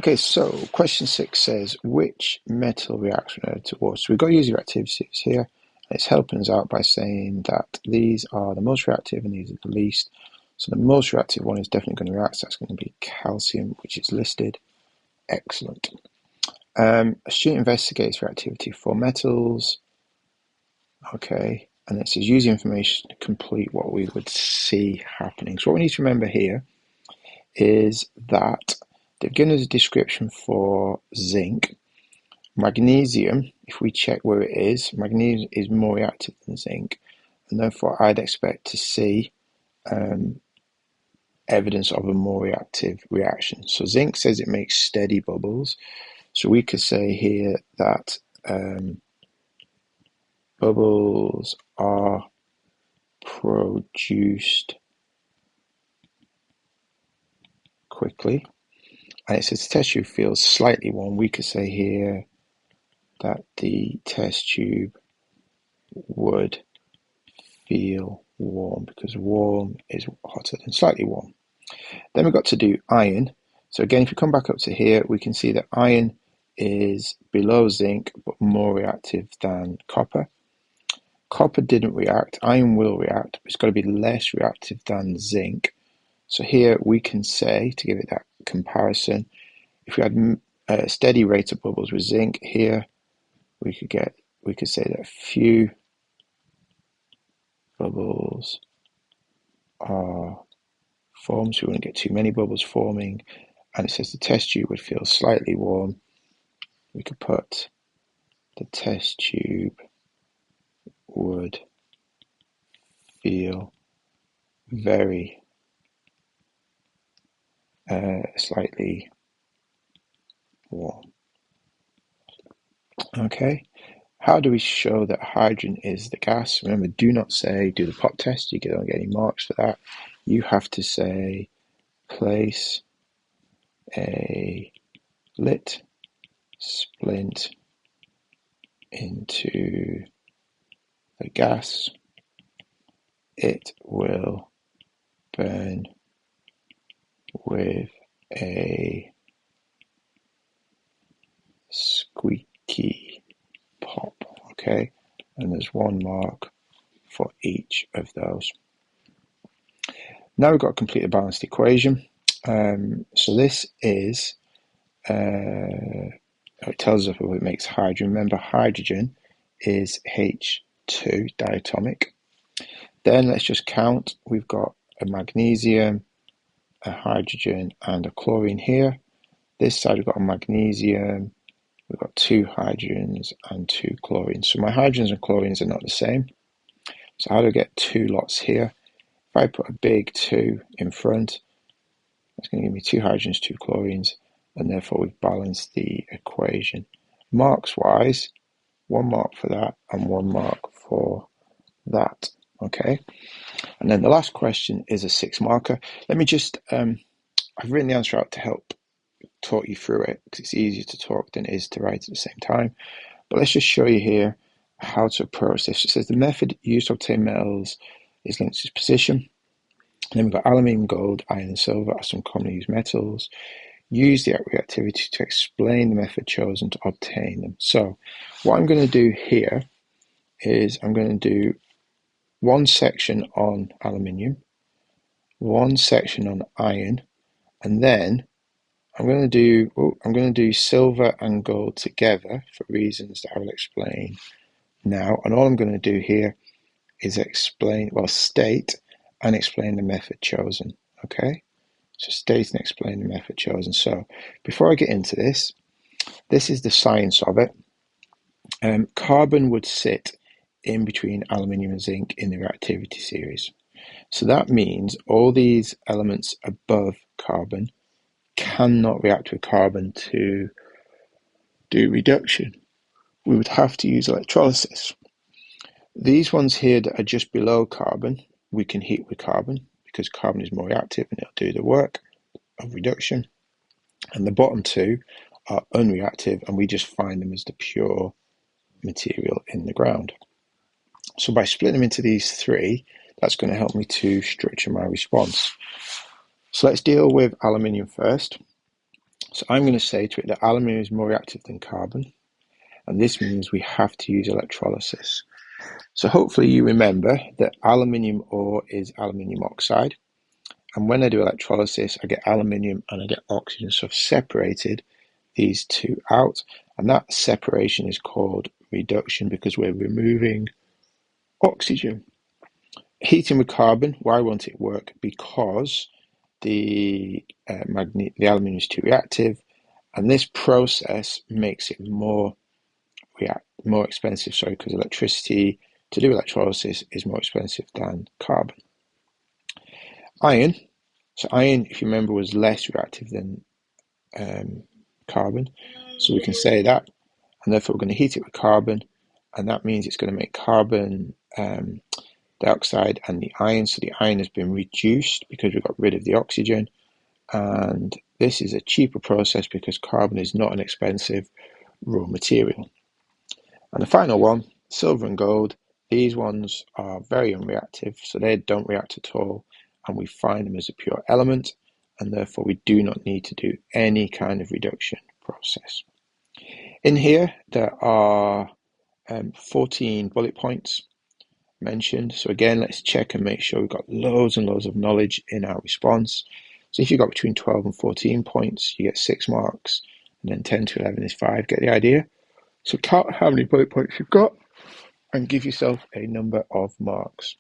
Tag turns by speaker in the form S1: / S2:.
S1: Okay, so question 6 says, which metal reacts when added to water? So we've got to use the reactivity series here. And it's helping us out by saying that these are the most reactive and these are the least. So the most reactive one is definitely going to react. So that's going to be calcium, which is listed. Excellent. A student investigates reactivity for metals. Okay, and it says use the information to complete what we would see happening. So what we need to remember here is that they've given us a description for zinc. Magnesium, if we check where it is, magnesium is more reactive than zinc, and therefore I'd expect to see evidence of a more reactive reaction. So zinc says it makes steady bubbles, so we could say here that bubbles are produced quickly, and it says the test tube feels slightly warm. We could say here that the test tube would feel warm because warm is hotter than slightly warm. Then we've got to do iron. So again, if you come back up to here, we can see that iron is below zinc but more reactive than copper. Copper didn't react. Iron will react, but it's got to be less reactive than zinc. So here we can say, to give it that comparison, if we had a steady rate of bubbles with zinc here, we could say that a few bubbles are formed, so we wouldn't get too many bubbles forming. And it says the test tube would feel slightly warm. We could put the test tube would feel very slightly warm. Okay. How do we show that hydrogen is the gas? Remember, do not say do the pop test. You don't get any marks for that. You have to say place a lit splint into the gas. It will burn with a squeaky pop. Okay, and there's one mark for each of those. Now we've got to complete a balanced equation. So this is, it tells us what makes hydrogen. Remember, hydrogen is H2 diatomic. Then let's just count. We've got a magnesium, a hydrogen, and a chlorine here. This side we've got a magnesium, we've got 2 hydrogens and 2 chlorines. So my hydrogens and chlorines are not the same. So how do I get 2 lots here? If I put a big 2 in front, that's going to give me 2 hydrogens, 2 chlorines, and therefore we've balanced the equation. Marks wise, 1 mark for that and 1 mark for that. Okay, and then the last question is a 6 marker. Let me just, I've written the answer out to help talk you through it because it's easier to talk than it is to write at the same time. But let's just show you here how to approach this. It says the method used to obtain metals is linked to its position. And then we've got aluminium, gold, iron, and silver are some commonly used metals. Use the reactivity to explain the method chosen to obtain them. So what I'm going to do here is I'm going to do one section on aluminium, one section on iron, and then I'm going to do silver and gold together for reasons that I will explain now. And all I'm going to do here is state and explain the method chosen. Okay, so state and explain the method chosen. So before I get into this, this is the science of it. Carbon would sit in between aluminium and zinc in the reactivity series. So that means all these elements above carbon cannot react with carbon to do reduction. We would have to use electrolysis. These ones here that are just below carbon, we can heat with carbon because carbon is more reactive and it'll do the work of reduction. And the bottom 2 are unreactive and we just find them as the pure material in the ground. So by splitting them into these 3, that's going to help me to structure my response. So let's deal with aluminium first. So I'm going to say to it that aluminium is more reactive than carbon, and this means we have to use electrolysis. So hopefully you remember that aluminium ore is aluminium oxide, and when I do electrolysis, I get aluminium and I get oxygen. So I've separated these two out, and that separation is called reduction because we're removing oxygen. Heating with carbon, why won't it work? Because the aluminium is too reactive, and this process makes it more expensive. Sorry, because electricity to do electrolysis is more expensive than carbon. Iron. So iron, if you remember, was less reactive than carbon. So we can say that, and therefore we're going to heat it with carbon, and that means it's going to make carbon dioxide and the iron. So the iron has been reduced because we got rid of the oxygen, and this is a cheaper process because carbon is not an expensive raw material. And the final one, silver and gold, these ones are very unreactive, so they don't react at all, and we find them as a pure element, and therefore we do not need to do any kind of reduction process. In here, there are 14 bullet points mentioned. So again, let's check and make sure we've got loads and loads of knowledge in our response. So if you've got between 12 and 14 points, you get 6 marks, and then 10 to 11 is 5. Get the idea? So count how many bullet points you've got and give yourself a number of marks.